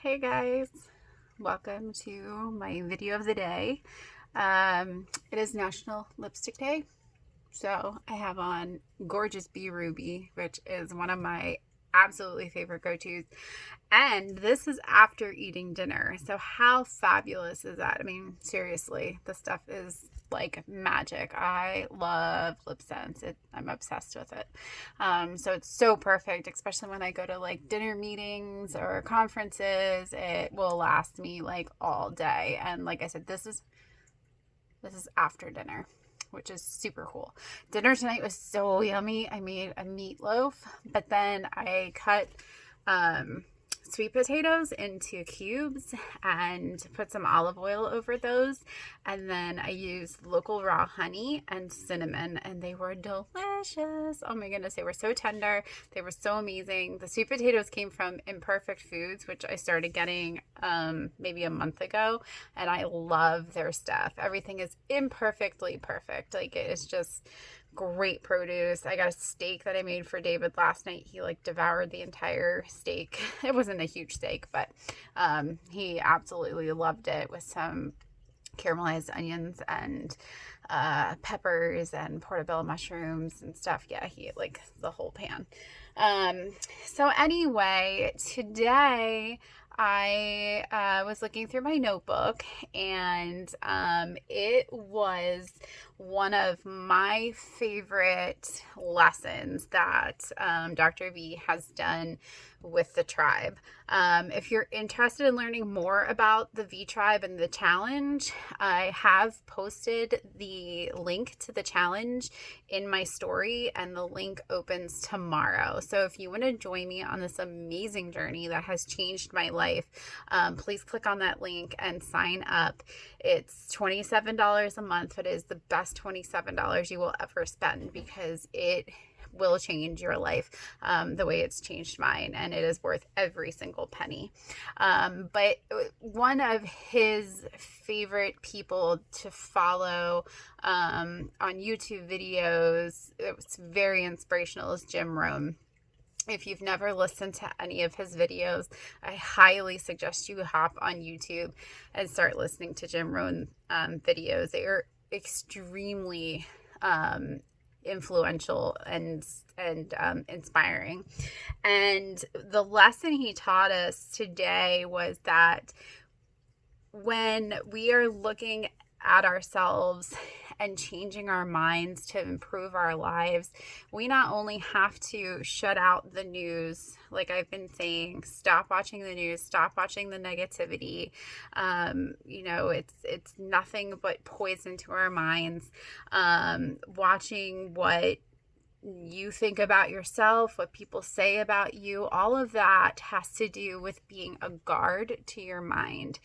Hey guys, welcome to my video of the day. It is National Lipstick Day, so I have on Gorgeous Bee Ruby, which is one of my absolutely favorite go-tos. And this is after eating dinner. So how fabulous is that? I mean, seriously, this stuff is like magic. I love lip sense. I'm obsessed with it. So it's so perfect, especially when I go to like dinner meetings or conferences. It will last me like all day. And like I said, this is after dinner, which is super cool. Dinner tonight was so yummy. I made a meatloaf, but then I cut sweet potatoes into cubes and put some olive oil over those. And then I used local raw honey and cinnamon, and they were delicious. Oh my goodness, they were so tender. They were so amazing. The sweet potatoes came from Imperfect Foods, which I started getting maybe a month ago, and I love their stuff. Everything is imperfectly perfect. Like, it is just great produce. I got a steak that I made for David last night. He like devoured the entire steak. It wasn't a huge steak, but he absolutely loved it with some caramelized onions and peppers and portobello mushrooms and stuff. Yeah, he ate like the whole pan. So anyway, today I was looking through my notebook, and it was one of my favorite lessons that Dr. V has done with the tribe. If you're interested in learning more about the V tribe and the challenge, I have posted the link to the challenge in my story, and the link opens tomorrow. So if you want to join me on this amazing journey that has changed my life, please click on that link and sign up. It's $27 a month, but it is the best $27 you will ever spend, because it will change your life the way it's changed mine, and it is worth every single penny. But one of his favorite people to follow on YouTube videos, it's very inspirational, is Jim Rohn. If you've never listened to any of his videos, I highly suggest you hop on YouTube and start listening to Jim Rohn videos. They are extremely influential and inspiring. And the lesson he taught us today was that when we are looking at ourselves and changing our minds to improve our lives, we not only have to shut out the news, like I've been saying, stop watching the news, stop watching the negativity. It's nothing but poison to our minds. Watching what you think about yourself, what people say about you, all of that has to do with being a guard to your mind.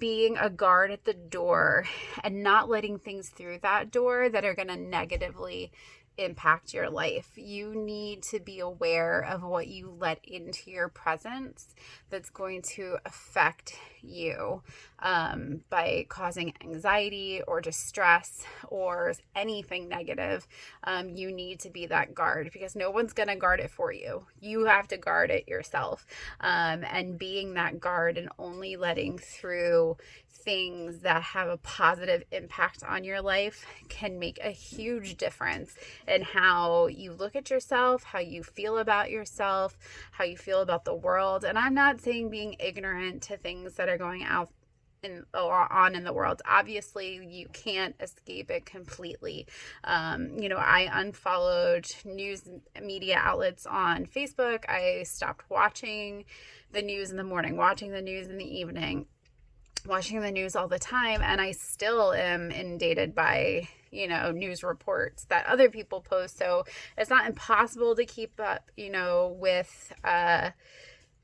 Being a guard at the door and not letting things through that door that are going to negatively impact your life. You need to be aware of what you let into your presence that's going to affect you by causing anxiety or distress or anything negative. You need to be that guard, because no one's going to guard it for you. You have to guard it yourself. And being that guard and only letting through things that have a positive impact on your life can make a huge difference in how you look at yourself, how you feel about yourself, how you feel about the world. And I'm not saying being ignorant to things that are going on in the world. Obviously, you can't escape it completely. I unfollowed news media outlets on Facebook. I stopped watching the news in the morning, watching the news in the evening, watching the news all the time, and I still am inundated by news reports that other people post. So it's not impossible to keep up with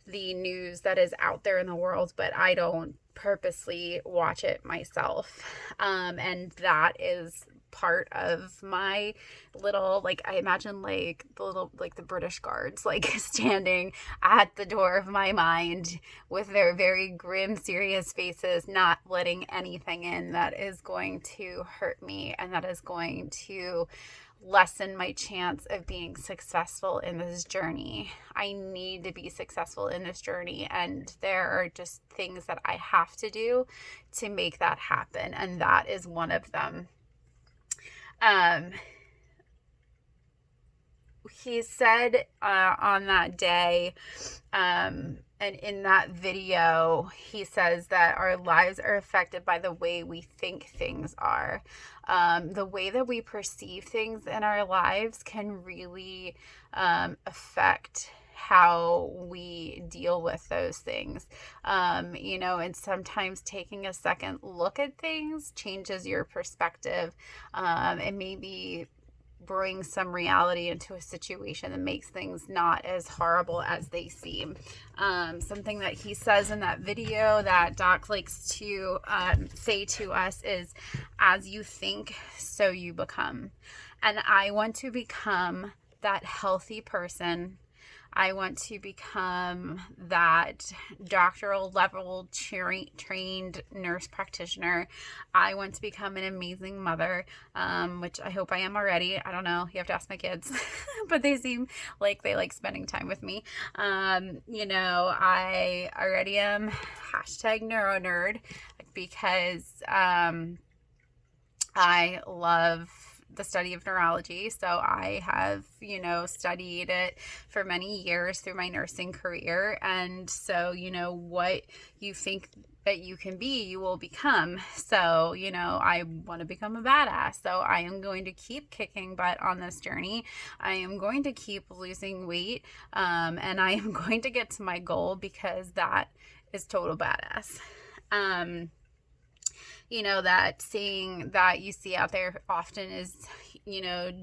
the news that is out there in the world, but I don't purposely watch it myself. And that is part of my little, like, I imagine like the little, like the British guards, like standing at the door of my mind with their very grim, serious faces, not letting anything in that is going to hurt me and that is going to lessen my chance of being successful in this journey. I need to be successful in this journey, and there are just things that I have to do to make that happen, and that is one of them. He said on that day, and in that video, he says that our lives are affected by the way we think things are. The way that we perceive things in our lives can really affect how we deal with those things. And sometimes taking a second look at things changes your perspective, and maybe bring some reality into a situation that makes things not as horrible as they seem. Something that he says in that video that Doc likes to say to us is, as you think, so you become. And I want to become that healthy person. I want to become that doctoral level trained nurse practitioner. I want to become an amazing mother, which I hope I am already. I don't know. You have to ask my kids, but they seem like they like spending time with me. I already am #NeuroNerd because I love the study of neurology. So I have, studied it for many years through my nursing career. And so, what you think that you can be, you will become. So, I want to become a badass. So I am going to keep kicking butt on this journey. I am going to keep losing weight. And I am going to get to my goal because that is total badass. That saying that you see out there often is,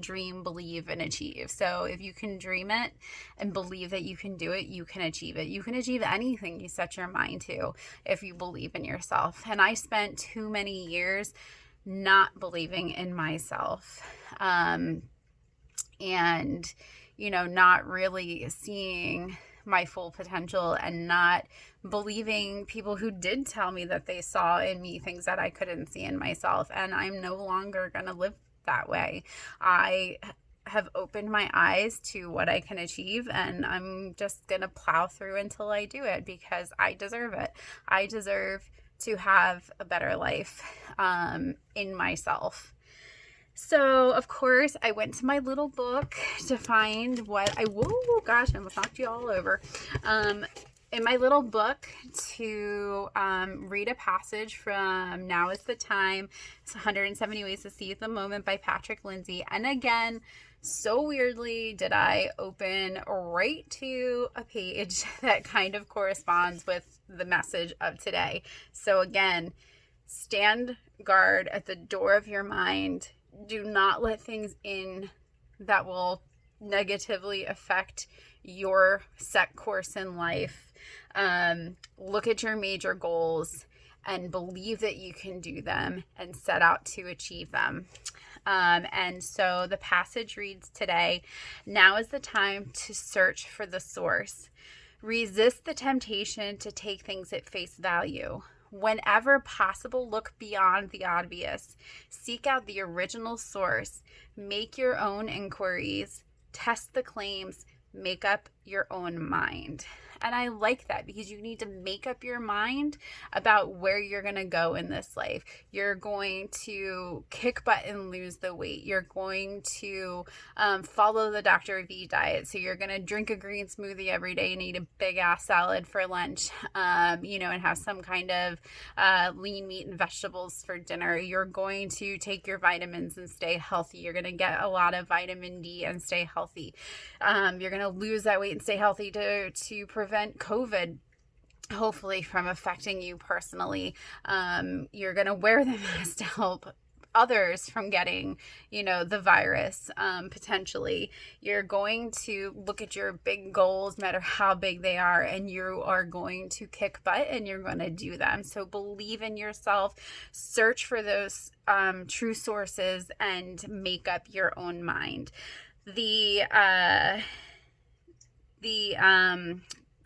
dream, believe, and achieve. So if you can dream it and believe that you can do it, you can achieve it. You can achieve anything you set your mind to if you believe in yourself. And I spent too many years not believing in myself, and, not really seeing my full potential and not believing people who did tell me that they saw in me things that I couldn't see in myself. And I'm no longer going to live that way. I have opened my eyes to what I can achieve, and I'm just going to plow through until I do it because I deserve it. I deserve to have a better life in myself. So, of course, I went to my little book to find what I almost knocked you all over. In my little book to read a passage from Now is the Time. It's 170 Ways to Seize the Moment by Patrick Lindsay. And again, so weirdly did I open right to a page that kind of corresponds with the message of today. So again, stand guard at the door of your mind. Do not let things in that will negatively affect your set course in life. Look at your major goals and believe that you can do them and set out to achieve them. And so the passage reads today, now is the time to search for the source. Resist the temptation to take things at face value. Whenever possible, look beyond the obvious. Seek out the original source. Make your own inquiries. Test the claims. Make up your own mind. And I like that because you need to make up your mind about where you're going to go in this life. You're going to kick butt and lose the weight. You're going to follow the Dr. V diet. So you're going to drink a green smoothie every day and eat a big ass salad for lunch, and have some kind of lean meat and vegetables for dinner. You're going to take your vitamins and stay healthy. You're going to get a lot of vitamin D and stay healthy. You're going to lose that weight and stay healthy to prevent COVID, hopefully, from affecting you personally. You're going to wear the mask to help others from getting, the virus, potentially. You're going to look at your big goals, no matter how big they are, and you are going to kick butt and you're going to do them. So believe in yourself, search for those true sources, and make up your own mind. The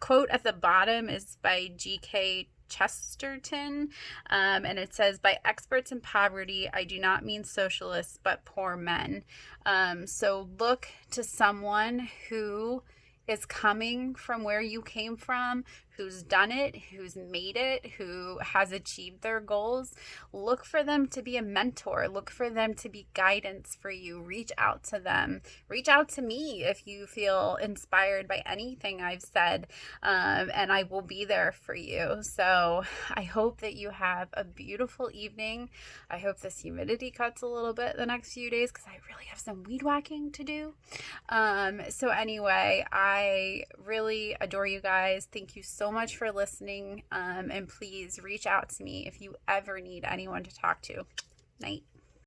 quote at the bottom is by G.K. Chesterton, and it says, by experts in poverty, I do not mean socialists, but poor men. So look to someone who is coming from where you came from, who's done it, who's made it, who has achieved their goals. Look for them to be a mentor. Look for them to be guidance for you. Reach out to them. Reach out to me if you feel inspired by anything I've said, and I will be there for you. So I hope that you have a beautiful evening. I hope this humidity cuts a little bit the next few days because I really have some weed whacking to do. So anyway, I really adore you guys. Thank you so much for listening, and please reach out to me if you ever need anyone to talk to. Night.